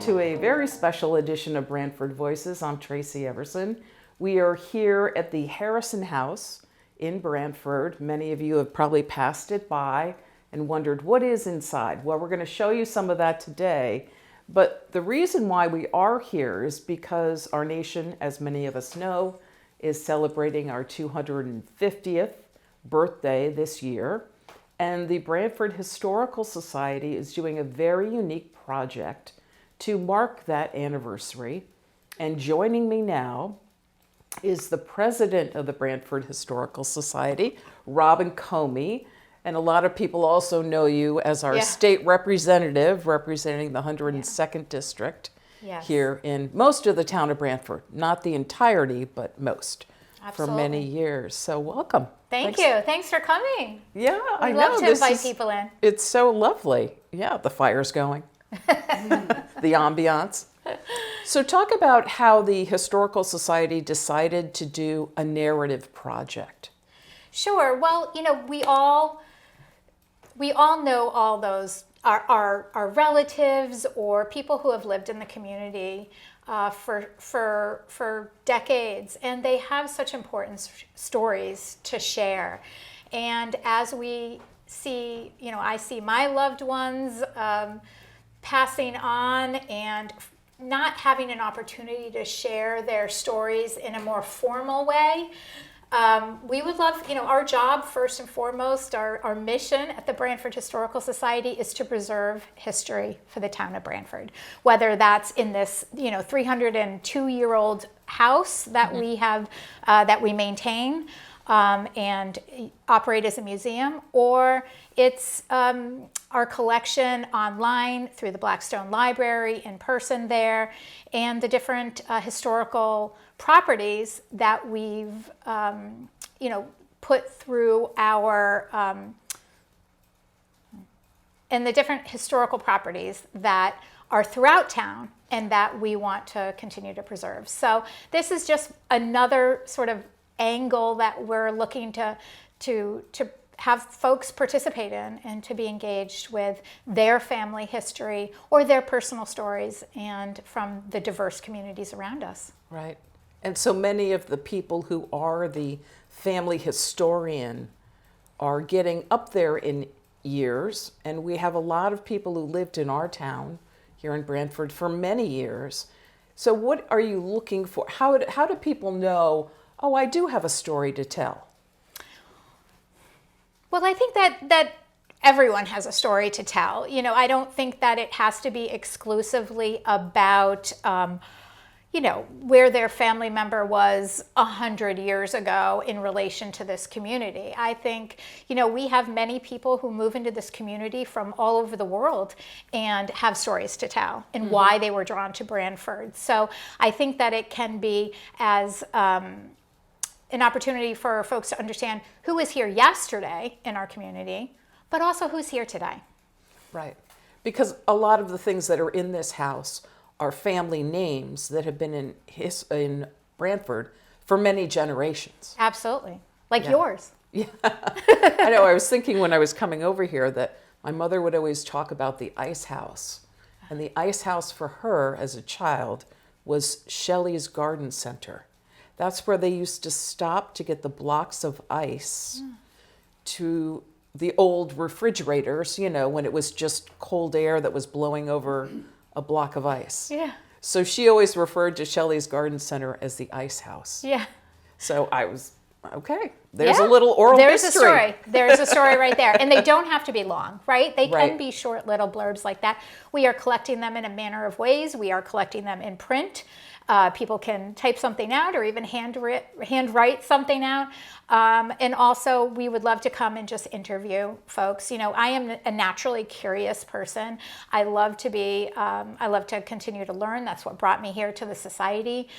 to a very special edition of Branford Voices. I'm Tracy Everson. We are here at the Harrison House in Branford. Many of you have probably passed it by and wondered what is inside. Well, we're going to show you some of that today. But the reason why we are here is because our nation, as many of us know, is celebrating our 250th birthday this year. And the Branford Historical Society is doing a very unique project to mark that anniversary. And joining me now is the president of the Branford Historical Society, Robin Comey. And a lot of people also know you as our state representative, representing the 102nd District here in most of the town of Branford. Not the entirety, but most. For many years. So welcome. Thanks. You. Thanks for coming. Yeah, I love to invite people in. It's so lovely. Yeah, the fire's going. The ambiance. So talk about how the Historical Society decided to do a narrative project. Sure. Well, you know, we all know all those our relatives or people who have lived in the community for decades, and they have such important stories to share. And as we see, you know, I see my loved ones passing on and not having an opportunity to share their stories in a more formal way. We would love, you know, our job first and foremost, our mission at the Branford Historical Society is to preserve history for the town of Branford. Whether that's in this, you know, 302-year-old house that we have, that we maintain and operate as a museum, or it's our collection online through the Blackstone Library, in person there, and the different historical properties that we've you know, put through our and the different historical properties that are throughout town and that we want to continue to preserve. So this is just another sort of angle that we're looking to have folks participate in and to be engaged with their family history or their personal stories and from the diverse communities around us. Right. And so many of the people who are the family historian are getting up there in years, and we have a lot of people who lived in our town here in Branford for many years. So what are you looking for? How do people know, oh, I do have a story to tell? Well, I think that everyone has a story to tell. You know, I don't think that it has to be exclusively about you know, where their family member was 100 years ago in relation to this community. I think, you know, we have many people who move into this community from all over the world and have stories to tell and why they were drawn to Branford. So I think that it can be as an opportunity for folks to understand who was here yesterday in our community, but also who's here today. Right. Because a lot of the things that are in this house are family names that have been in Branford for many generations. Absolutely. Like yours. Yeah. I know. I was thinking when I was coming over here that my mother would always talk about the ice house. And the ice house for her as a child was Shelley's Garden Center. That's where they used to stop to get the blocks of ice to the old refrigerators, you know, when it was just cold air that was blowing over a block of ice. Yeah. So she always referred to Shelley's Garden Center as the ice house. Yeah. So I was, okay, there's a little oral history. There's a story. There's a story right there. And they don't have to be long, right? They can be short little blurbs like that. We are collecting them in a manner of ways. We are collecting them in print. People can type something out or even handwrite something out. And also, we would love to come and just interview folks. You know, I am a naturally curious person. I love to continue to learn. That's what brought me here to the society.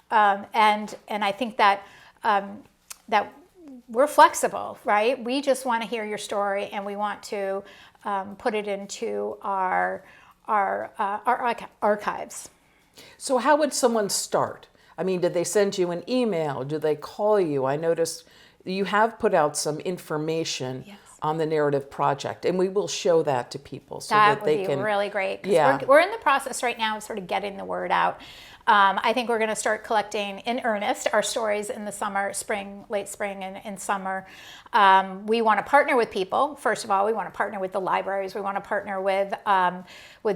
And I think that that we're flexible, right? We just want to hear your story, and we want to put it into our archives. So how would someone start? I mean, did they send you an email? Do they call you? I noticed you have put out some information on the Narrative Project, and we will show that to people so That that they would be can really great. 'Cause Yeah. we're in the process right now of sort of getting the word out. I think we're going to start collecting in earnest our stories in the summer, spring, late spring, and summer. We want to partner with people. First of all, we want to partner with the libraries. We want to partner with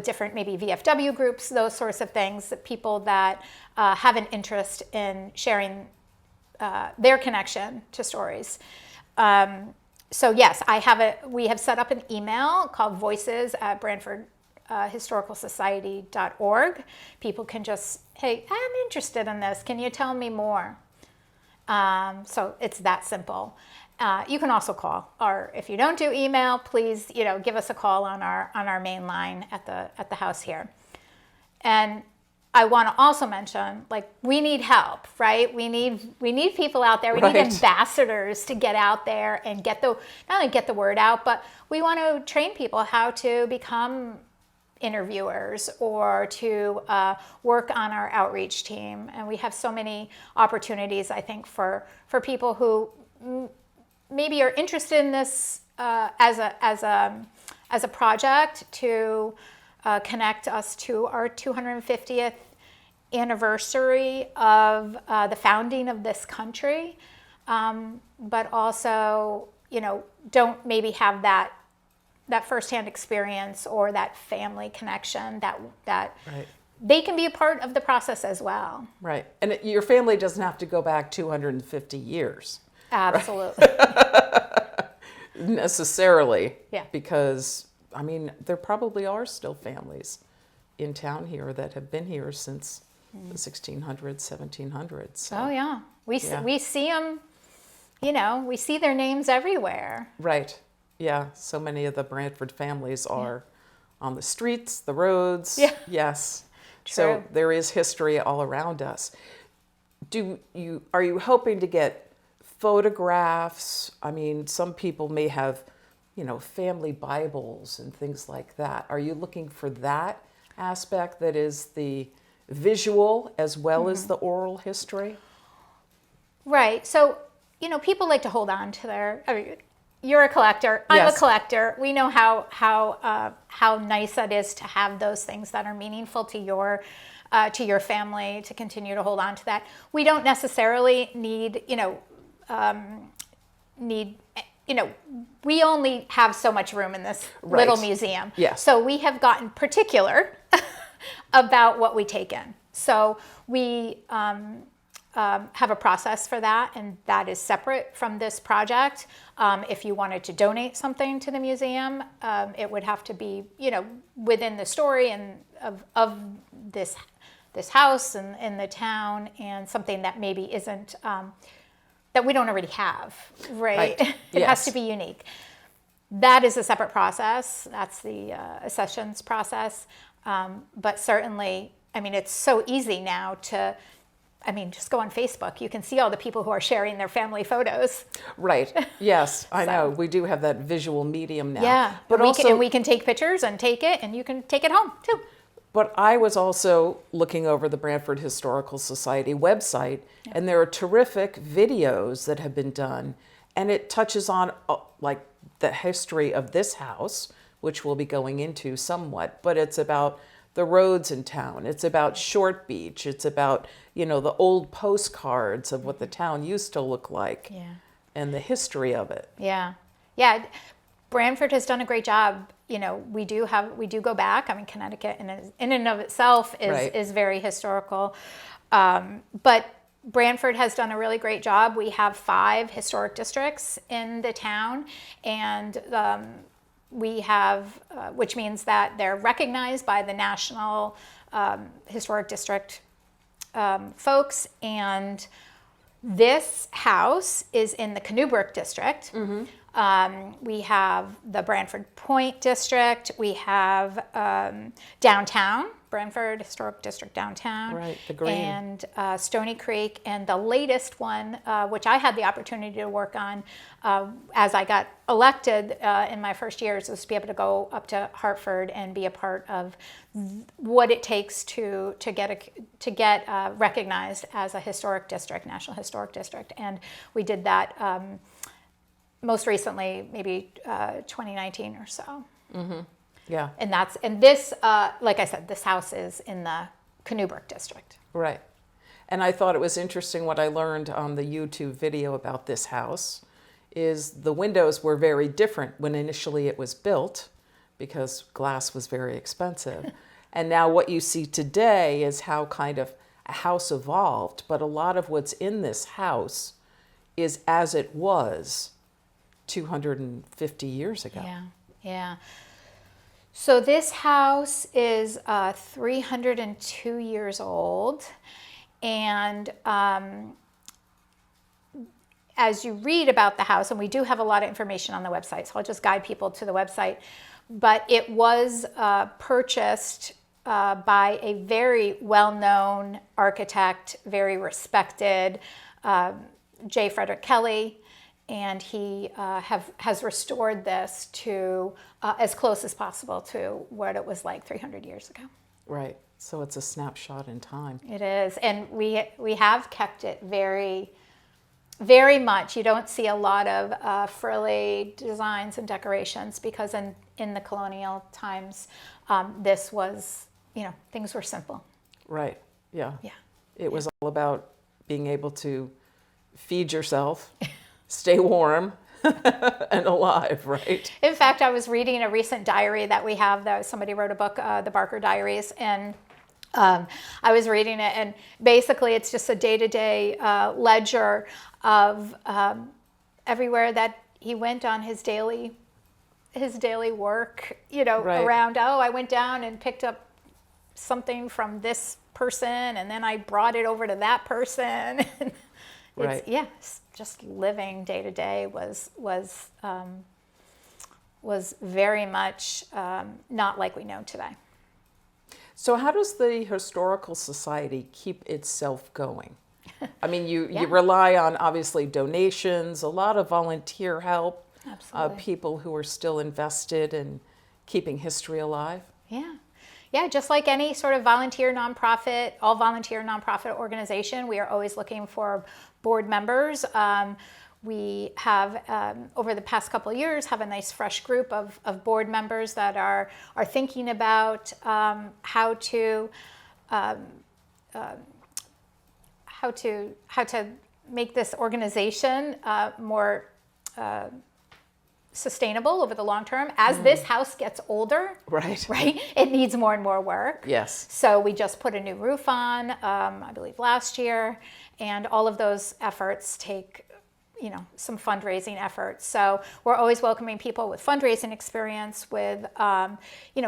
different maybe VFW groups, those sorts of things. People that have an interest in sharing their connection to stories. So yes, we have set up an email called voices@branfordhistoricalsociety.org. People can just, hey, I'm interested in this. Can you tell me more? So it's that simple. You can also call, or if you don't do email, please, give us a call on our main line at the house here. And I want to also mention, we need help, right? We need people out there. We need ambassadors to get out there and not only get the word out, but we want to train people how to become interviewers or to work on our outreach team. And we have so many opportunities, I think, for people who maybe are interested in this as a project to connect us to our 250th anniversary of the founding of this country, but also, don't maybe have that firsthand experience or that family connection that they can be a part of the process as well. Right. And your family doesn't have to go back 250 years. Absolutely. Necessarily. Yeah. Because, there probably are still families in town here that have been here since the 1600s, 1700s. So. Oh, yeah. We see them, we see their names everywhere. Right. Yeah. So many of the Branford families are on the streets, the roads. Yeah. Yes. True. So there is history all around us. Are you hoping to get photographs? Some people may have, family Bibles and things like that. Are you looking for that aspect that is the visual as well as the oral history? Right. So, people like to hold on to you're a collector. I'm a collector. We know how nice that is to have those things that are meaningful to your family, to continue to hold on to that. We don't necessarily need, we only have so much room in this little museum. Yes. So we have gotten particular about what we take in. So we have a process for that, and that is separate from this project. If you wanted to donate something to the museum, it would have to be, within the story and of this house and the town, and something that maybe isn't that we don't already have, right? It has to be unique. That is a separate process. That's the accessions process. But certainly, it's so easy now to, just go on Facebook. You can see all the people who are sharing their family photos. Right. Yes, I know. We do have that visual medium now. Yeah. But we can take pictures and take it, and you can take it home too. But I was also looking over the Branford Historical Society website, and there are terrific videos that have been done, and it touches on the history of this house, which we'll be going into somewhat, but it's about the roads in town. It's about Short Beach. It's about, the old postcards of what the town used to look like and the history of it. Yeah. Yeah. Branford has done a great job. We do go back. Connecticut in and of itself is very historical. But Branford has done a really great job. We have 5 historic districts in the town, and we have, which means that they're recognized by the National Historic District folks. And this house is in the Canoebrook district. We have the Branford Point district. We have downtown, Branford Historic District downtown. Right, the green. And Stony Creek. And the latest one, which I had the opportunity to work on as I got elected in my first years, was to be able to go up to Hartford and be a part of what it takes to get recognized as a historic district, National Historic District. And we did that most recently, maybe 2019 or so. Yeah. And this, like I said, this house is in the Kennebec district. Right. And I thought it was interesting what I learned on the YouTube video about this house is the windows were very different when initially it was built because glass was very expensive. And now what you see today is how kind of a house evolved, but a lot of what's in this house is as it was 250 years ago. Yeah, yeah. So this house is 302 years old, and as you read about the house, and we do have a lot of information on the website, so I'll just guide people to the website, but it was purchased by a very well-known architect, very respected, J. Frederick Kelly, and he has restored this to as close as possible to what it was like 300 years ago. Right. So it's a snapshot in time. It is, and we have kept it very, very much. You don't see a lot of frilly designs and decorations because in the colonial times, this was, things were simple. Right. Yeah. Yeah. It was all about being able to feed yourself, stay warm, and alive, right? In fact, I was reading a recent diary that we have, that somebody wrote a book, the Barker Diaries, and I was reading it, and basically it's just a day-to-day ledger of everywhere that he went on his daily work, Right. around, I went down and picked up something from this person, and then I brought it over to that person. Right. Yes, just living day to day was very much not like we know today. So how does the Historical Society keep itself going? I mean, you rely on, obviously, donations, a lot of volunteer help, Absolutely. people who are still invested in keeping history alive. Yeah. Yeah, just like any sort of volunteer nonprofit, all volunteer nonprofit organization, we are always looking for board members. We have, over the past couple of years, have a nice fresh group of board members that are thinking about how to make this organization more sustainable over the long term. As this house gets older, Right. it needs more and more work. Yes. So we just put a new roof on, I believe last year, and all of those efforts take, some fundraising efforts. So we're always welcoming people with fundraising experience, with,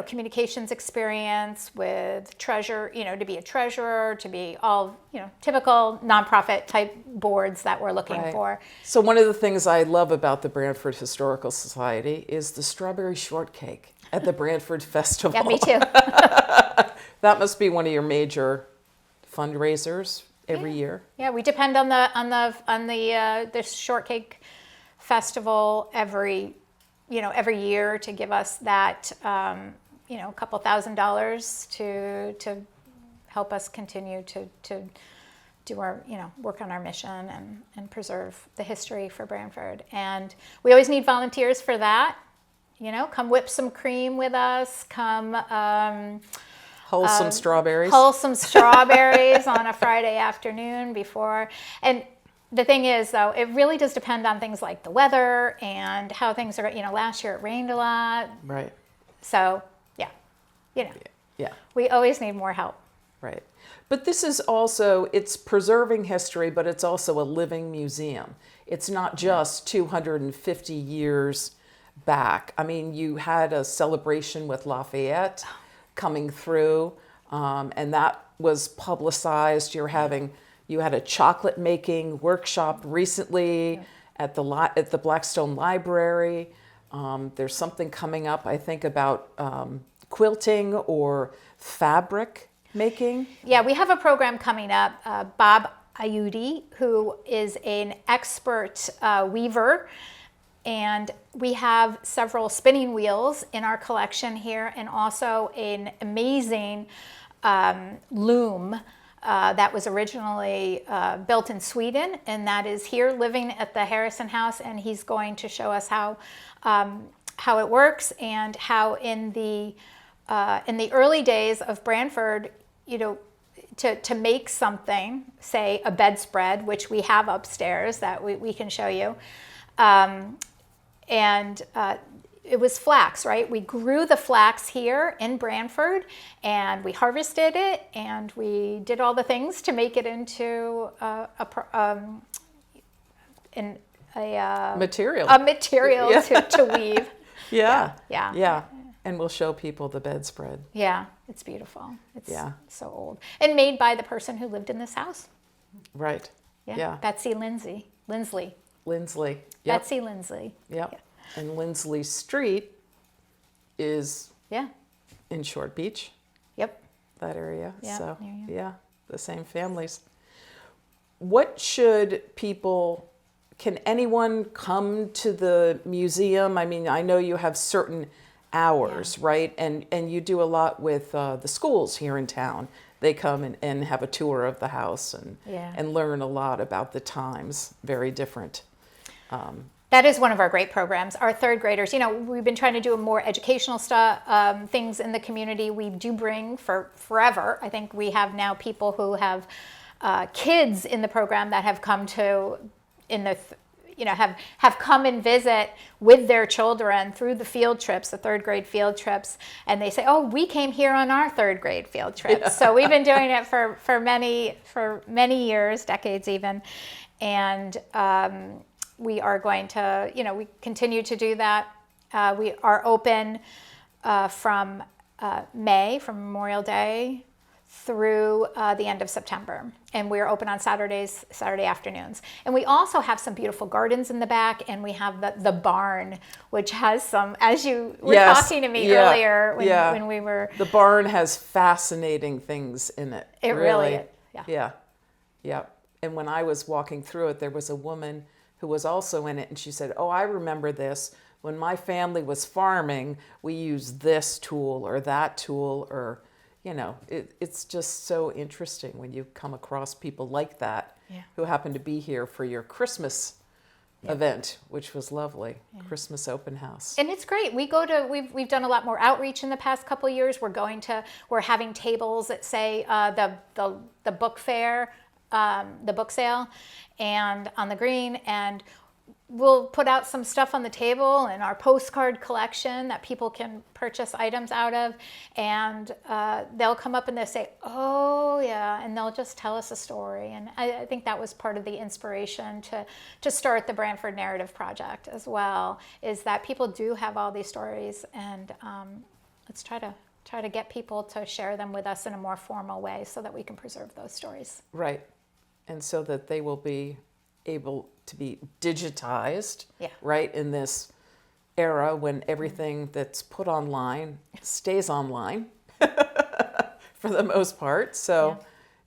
communications experience, with to be a treasurer, to be all, typical nonprofit type boards that we're looking Right. for. So one of the things I love about the Branford Historical Society is the strawberry shortcake at the Branford Festival. Yeah, me too. That must be one of your major fundraisers every year. Yeah, we depend on the shortcake festival every year to give us that a couple $1,000s to help us continue to do our work on our mission and preserve the history for Branford. And we always need volunteers for that. Come whip some cream with us. Come. Wholesome strawberries. Wholesome strawberries on a Friday afternoon before. And the thing is, though, it really does depend on things like the weather and how things are. Last year it rained a lot. Right. So, Yeah. we always need more help. Right. But this is also, it's preserving history, but it's also a living museum. It's not just 250 years back. I mean, you had a celebration with Lafayette coming through, and that was publicized. You had a chocolate making workshop recently at the Blackstone Library. There's something coming up, I think, about quilting or fabric making. Yeah, we have a program coming up. Bob Ayudi, who is an expert weaver, and we have several spinning wheels in our collection here, and also an amazing loom that was originally built in Sweden, and that is here living at the Harrison House, and he's going to show us how it works, and how in the early days of Branford, to make something, say a bedspread, which we have upstairs that we can show you, and it was flax, right? We grew the flax here in Branford, and we harvested it, and we did all the things to make it into material. A material to weave. Yeah. Yeah. Yeah. And we'll show people the bedspread. Yeah, it's beautiful. It's Yeah. so old. And made by the person who lived in this house. Right. Yeah. Betsy Lindsley. Yep. Betsy Lindsley. Yep. Yeah. And Lindsley Street is Yeah. in Short Beach, Yep. that area. Yeah, So, near you. yeah, the same families. What should people, can anyone come to the museum? I mean, I know you have certain hours, right? And you do a lot with the schools here in town. They come and have a tour of the house and learn a lot about the times, very different. That is one of our great programs. Our third graders, we've been trying to do more educational stuff, things in the community. We do bring for forever. I think we have now people who have kids in the program that have come to, have come and visit with their children through the field trips, the third grade field trips, and they say, "Oh, we came here on our third grade field trip." Yeah. So we've been doing it for many years, decades even, and we are going to, we continue to do that. We are open from Memorial Day through the end of September. And we're open on Saturday afternoons. And we also have some beautiful gardens in the back, and we have the barn, which has some, as you were talking to me earlier when we were... The barn has fascinating things in it. It really is. Yeah. And when I was walking through it, there was a woman who was also in it, and she said, "Oh, I remember this. When my family was farming, we used this tool or that tool," or, it's just so interesting when you come across people like that who happen to be here for your Christmas event, which was lovely. Christmas open house. And it's great. We've done a lot more outreach in the past couple of years. We're having tables at, say, the book fair, the book sale, and on the green, and we'll put out some stuff on the table and our postcard collection that people can purchase items out of, and they'll come up and they'll say, "Oh yeah," and they'll just tell us a story. And I think that was part of the inspiration to start the Branford Narrative Project as well, is that people do have all these stories, and let's try to get people to share them with us in a more formal way so that we can preserve those stories. Right. And so that they will be able to be digitized, right, in this era when everything that's put online stays online for the most part. So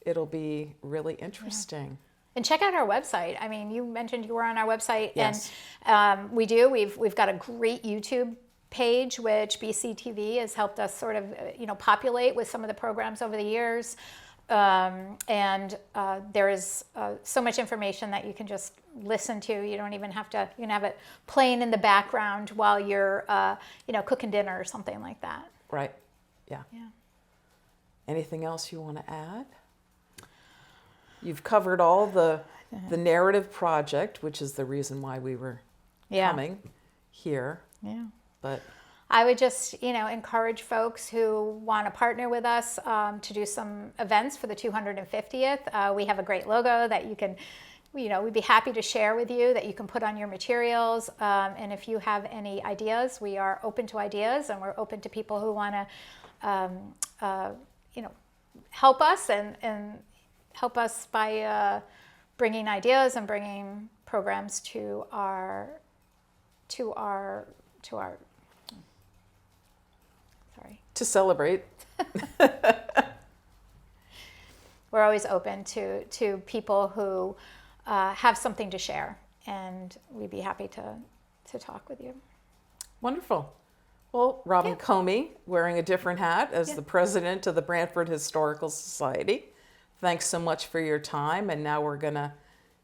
it'll be really interesting. And check out our website. I mean, you mentioned you were on our website, yes. And we've got a great YouTube page, which BCTV has helped us sort of populate with some of the programs over the years. And there is so much information that you can just listen to. You don't even have to, you can have it playing in the background while you're, cooking dinner or something like that. Right. Yeah. Anything else you want to add? You've covered all the narrative project, which is the reason why we were coming here. Yeah. But I would just, encourage folks who want to partner with us to do some events for the 250th. We have a great logo that you can, we'd be happy to share with you, that you can put on your materials. And if you have any ideas, we are open to ideas, and we're open to people who want to, help us and help us by bringing ideas and bringing programs to our to celebrate. We're always open to people who have something to share, and we'd be happy to talk with you. Wonderful. Well, Robin Comey, wearing a different hat as the president of the Branford Historical Society, thanks so much for your time. And now we're going to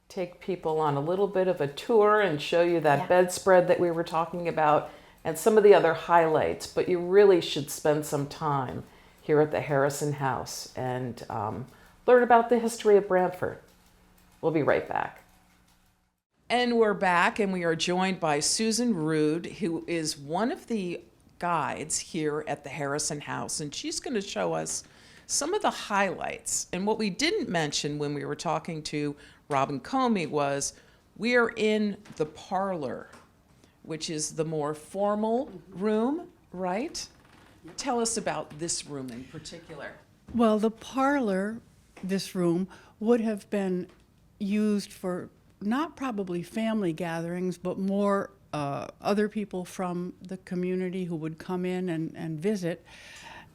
take people on a little bit of a tour and show you that bedspread that we were talking about and some of the other highlights. But you really should spend some time here at the Harrison House and learn about the history of Branford. We'll be right back. And we're back, and we are joined by Susan Rood, who is one of the guides here at the Harrison House, and she's going to show us some of the highlights. And what we didn't mention when we were talking to Robin Comey was we are in the parlor, which is the more formal room, right? Tell us about this room in particular. Well, the parlor, this room, would have been used for not probably family gatherings, but more other people from the community who would come in and visit,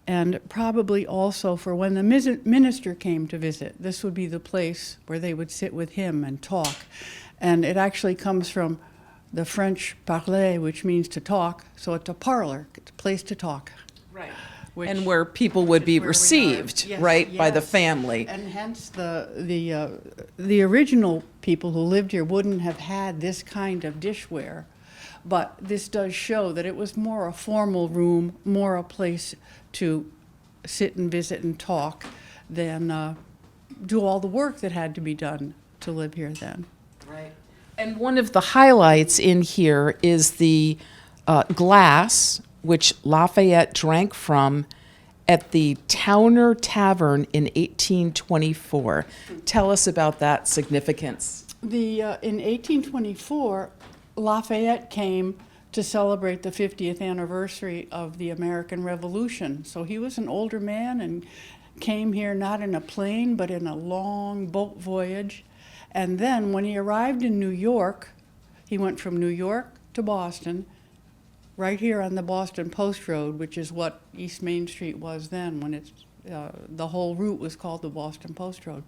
and probably also for when the minister came to visit. This would be the place where they would sit with him and talk. And it actually comes from the French parler, which means to talk, so it's a parlor, it's a place to talk. Right. And where people would be received, right, by the family. And hence the original people who lived here wouldn't have had this kind of dishware. But this does show that it was more a formal room, more a place to sit and visit and talk than do all the work that had to be done to live here then. Right. And one of the highlights in here is the glass which Lafayette drank from at the Towner Tavern in 1824. Tell us about that significance. In 1824, Lafayette came to celebrate the 50th anniversary of the American Revolution. So he was an older man and came here not in a plane, but in a long boat voyage. And then when he arrived in New York, he went from New York to Boston, right here on the Boston Post Road, which is what East Main Street was then, when it's the whole route was called the Boston Post Road.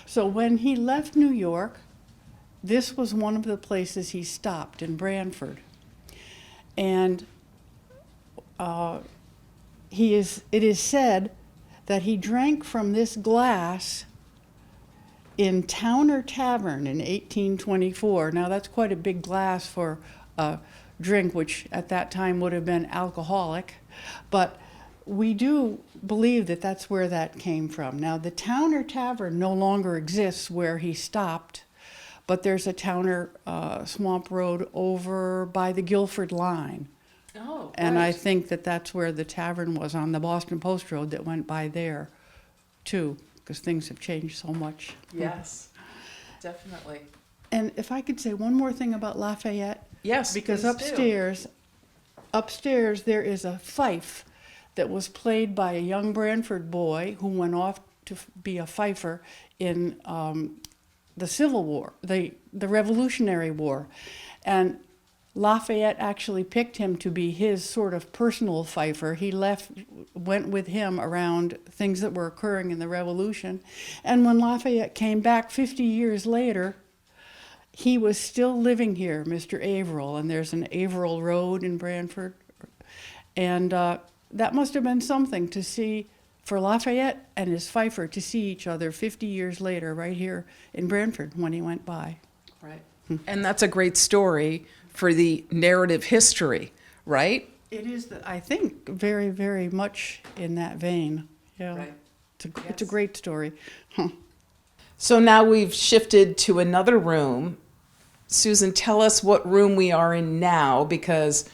So when he left New York, this was one of the places he stopped in Branford. And it is said that he drank from this glass in Towner Tavern in 1824. Now that's quite a big glass for a drink, which at that time would have been alcoholic, but we do believe that that's where that came from. Now the Towner Tavern no longer exists where he stopped, but there's a Towner Swamp Road over by the Guilford line. Oh, and right. I think that that's where the tavern was, on the Boston Post Road that went by there too, because things have changed so much. Yes, definitely. And if I could say one more thing about Lafayette. Yes, because please upstairs there is a fife that was played by a young Branford boy who went off to be a fifer in the Civil War, the Revolutionary War. And Lafayette actually picked him to be his sort of personal fifer. He went with him around things that were occurring in the Revolution. And when Lafayette came back 50 years later, he was still living here, Mr. Averill, and there's an Averill Road in Branford. And that must have been something to see for Lafayette and his fifer to see each other 50 years later right here in Branford when he went by. Right. And that's a great story for the narrative history, right? It is, I think, very, very much in that vein. Yeah. Right. It's a great story. So now we've shifted to another room. Susan, tell us what room we are in now, because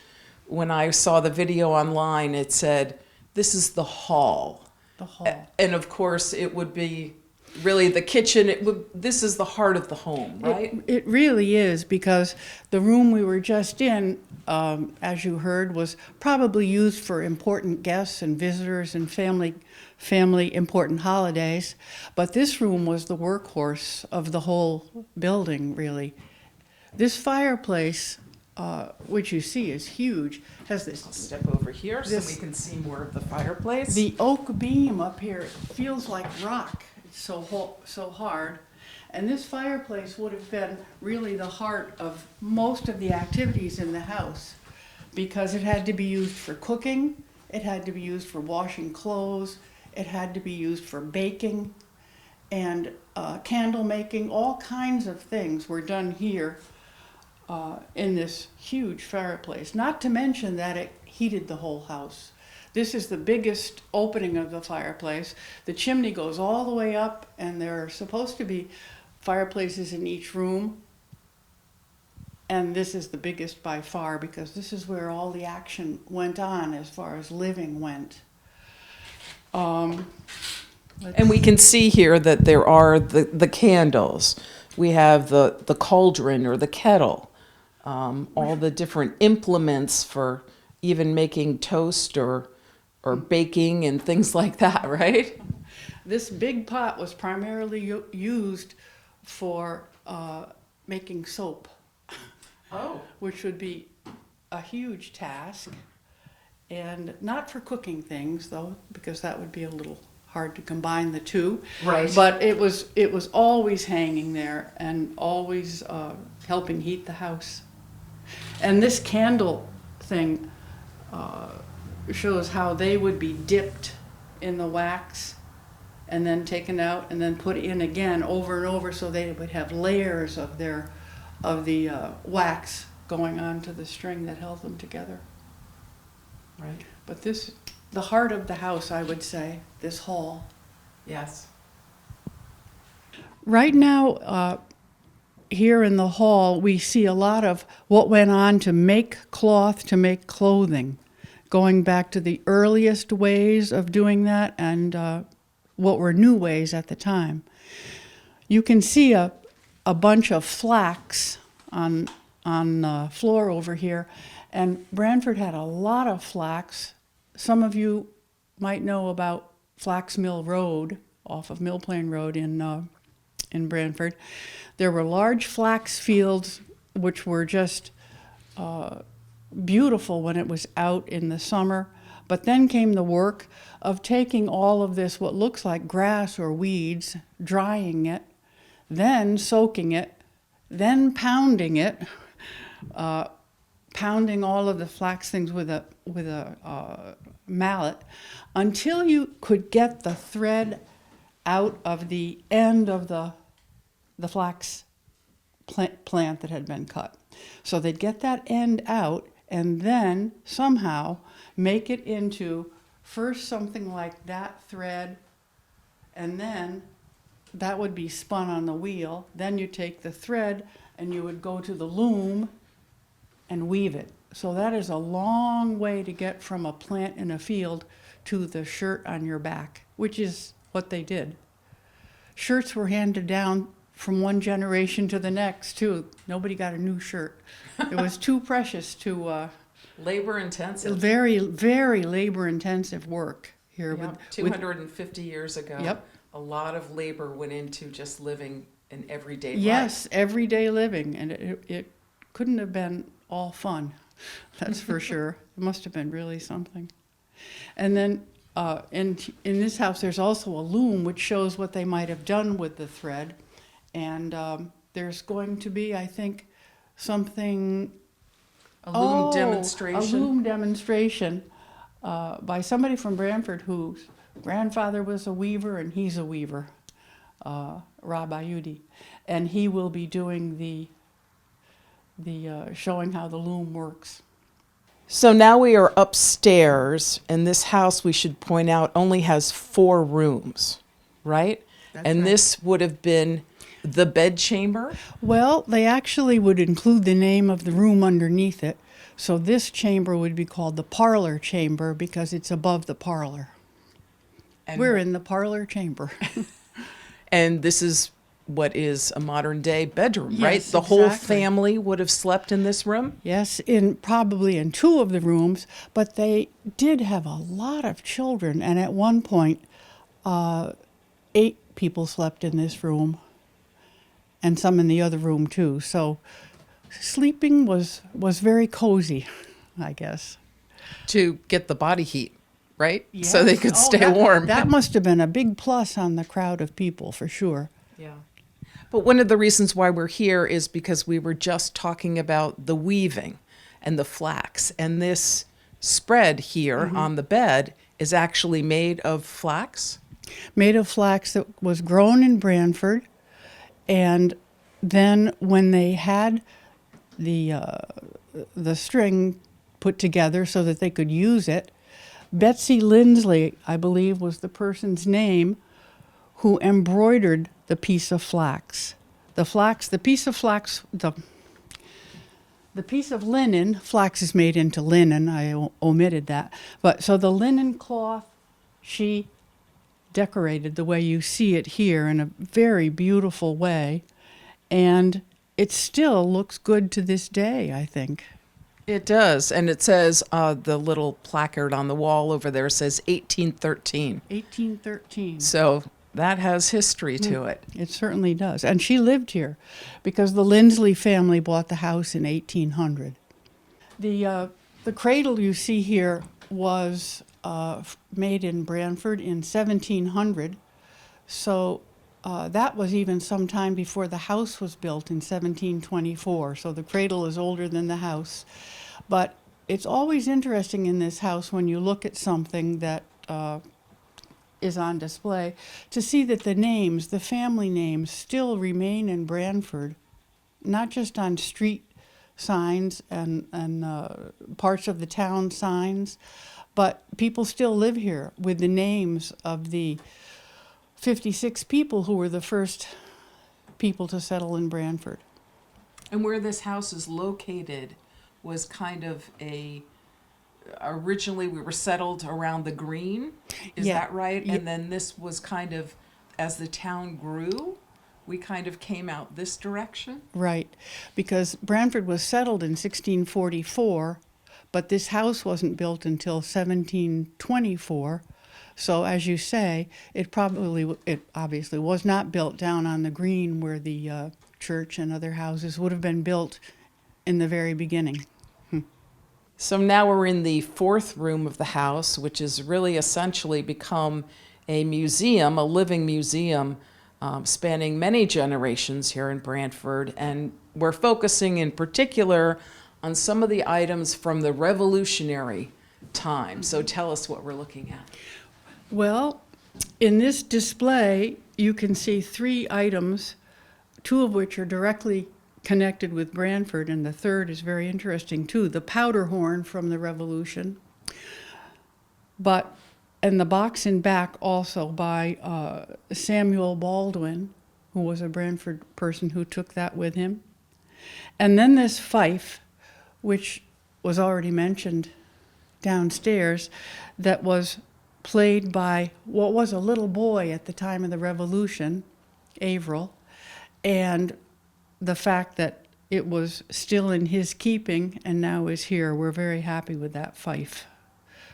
when I saw the video online, it said, this is the hall. The hall. And of course, it would be really the kitchen. This is the heart of the home, right? It really is, because the room we were just in, as you heard, was probably used for important guests and visitors and family important holidays. But this room was the workhorse of the whole building, really. This fireplace, which you see is huge, has this. I'll step over here so we can see more of the fireplace. The oak beam up here feels like rock. It's so hard. And this fireplace would have been really the heart of most of the activities in the house, because it had to be used for cooking, it had to be used for washing clothes, it had to be used for baking, and candle making, all kinds of things were done here in this huge fireplace. Not to mention that it heated the whole house. This is the biggest opening of the fireplace. The chimney goes all the way up, and there are supposed to be fireplaces in each room. And this is the biggest by far, because this is where all the action went on as far as living went. And we can see here that there are the candles. We have the cauldron or the kettle, all the different implements for even making toast or baking and things like that, right? This big pot was primarily used for making soap. Oh. Which would be a huge task, and not for cooking things though, because that would be a little hard to combine the two. Right. But it was always hanging there and always helping heat the house. And this candle thing shows how they would be dipped in the wax and then taken out and then put in again over and over, so they would have layers of the wax going onto the string that held them together. Right. But this, the heart of the house, I would say, this hall. Yes. Right now, here in the hall, we see a lot of what went on to make cloth, to make clothing, going back to the earliest ways of doing that and what were new ways at the time. You can see a bunch of flax on the floor over here, and Branford had a lot of flax. Some of you might know about Flax Mill Road off of Mill Plain Road in Branford. There were large flax fields which were just beautiful when it was out in the summer, but then came the work of taking all of this, what looks like grass or weeds, drying it, then soaking it, then pounding it, pounding all of the flax things with a mallet until you could get the thread out of the end of the flax plant that had been cut. So they'd get that end out and then somehow make it into first something like that thread, and then that would be spun on the wheel. Then you take the thread and you would go to the loom and weave it. So that is a long way to get from a plant in a field to the shirt on your back, which is what they did. Shirts were handed down from one generation to the next, too. Nobody got a new shirt. It was too precious to... Labor intensive. Very, very labor-intensive work here. Yep. 250 years ago. Yep. A lot of labor went into just living an everyday life. Yes, everyday living, and it couldn't have been all fun, that's for sure. It must have been really something. And then in this house, there's also a loom which shows what they might have done with the thread, and there's going to be, I think, something... A loom demonstration. A loom demonstration by somebody from Branford whose grandfather was a weaver, and he's a weaver, Rob Ayudi, and he will be doing the showing how the loom works. So now we are upstairs, and this house, we should point out, only has 4 rooms, right? And right. this would have been the bed chamber? Well, they actually would include the name of the room underneath it. So this chamber would be called the parlor chamber because it's above the parlor. And we're in the parlor chamber. And this is what is a modern day bedroom, Yes, right? The whole exactly. family would have slept in this room? Yes, probably in 2 of the rooms, but they did have a lot of children, and at one point, 8 people slept in this room, and some in the other room too. So sleeping was very cozy, I guess. To get the body heat, right? Yes. So they could stay warm. That must have been a big plus on the crowd of people, for sure. Yeah. But one of the reasons why we're here is because we were just talking about the weaving and the flax. And this spread here on the bed is actually made of flax? made of flax that was grown in Branford. And then when they had the string put together so that they could use it, Betsy Lindsley, I believe, was the person's name, who embroidered the piece of flax. The piece of flax, the piece of linen, flax is made into linen, I omitted that. But so the linen cloth, she decorated the way you see it here in a very beautiful way. And it still looks good to this day, I think. It does. And it says, the little placard on the wall over there says 1813. 1813. So that has history to it. It certainly does. And she lived here because the Lindsley family bought the house in 1800. The cradle you see here was made in Branford in 1700. So that was even some time before the house was built in 1724. So the cradle is older than the house. But it's always interesting in this house when you look at something that is on display to see that the names, the family names, still remain in Branford, not just on street signs and parts of the town signs, but people still live here with the names of the 56 people who were the first people to settle in Branford. And where this house is located was kind of originally we were settled around the green, is Yeah. that right? Yeah. And then this was kind of, as the town grew, we kind of came out this direction? Right, because Branford was settled in 1644, but this house wasn't built until 1724. So as you say, it obviously was not built down on the green where the church and other houses would have been built in the very beginning. So now we're in the fourth room of the house, which has really essentially become a museum, a living museum, spanning many generations here in Branford. And we're focusing in particular on some of the items from the Revolutionary time. So tell us what we're looking at. Well, in this display, you can see 3 items, 2 of which are directly connected with Branford, and the third is very interesting too, the powder horn from the Revolution. And the box in back also by Samuel Baldwin, who was a Branford person who took that with him. And then this fife, which was already mentioned downstairs, that was played by what was a little boy at the time of the Revolution, Averill, and the fact that it was still in his keeping and now is here, we're very happy with that fife.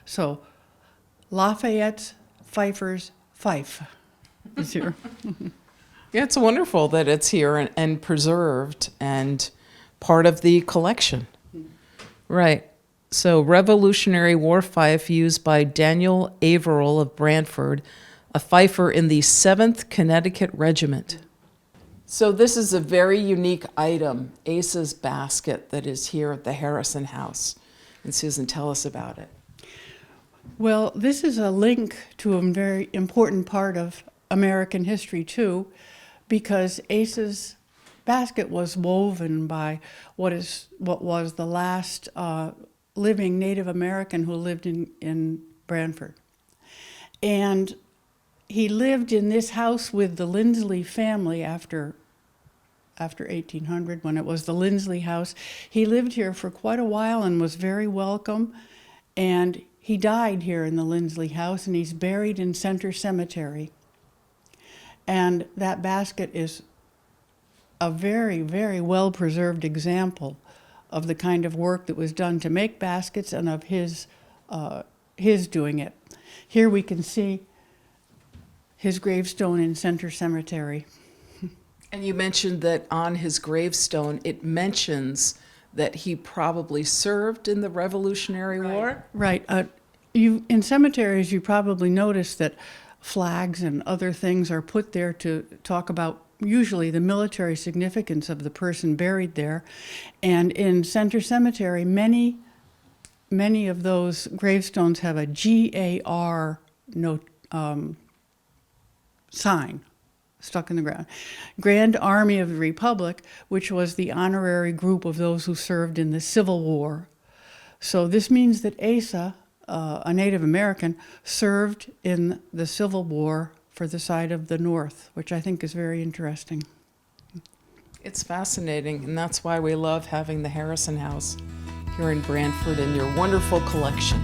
So Lafayette's Fifer's Fife is here. Yeah, it's wonderful that it's here and preserved and part of the collection. Right. So Revolutionary War fife used by Daniel Averill of Branford, a fifer in the 7th Connecticut Regiment. So this is a very unique item, Asa's basket, that is here at the Harrison House. And Susan, tell us about it. Well, this is a link to a very important part of American history too, because Asa's basket was woven by what was the last living Native American who lived in Branford. And he lived in this house with the Lindsley family after 1800, when it was the Lindsley house. He lived here for quite a while and was very welcome. And he died here in the Lindsley house, and he's buried in Center Cemetery. And that basket is a very, very well-preserved example of the kind of work that was done to make baskets and of his doing it. Here we can see his gravestone in Center Cemetery. And you mentioned that on his gravestone, it mentions that he probably served in the Revolutionary War? Right. In cemeteries, you probably notice that flags and other things are put there to talk about usually the military significance of the person buried there. And in Center Cemetery, many of those gravestones have a GAR note, sign stuck in the ground. Grand Army of the Republic, which was the honorary group of those who served in the Civil War. So this means that Asa, a Native American, served in the Civil War for the side of the North, which I think is very interesting. It's fascinating, and that's why we love having the Harrison House here in Branford and your wonderful collection.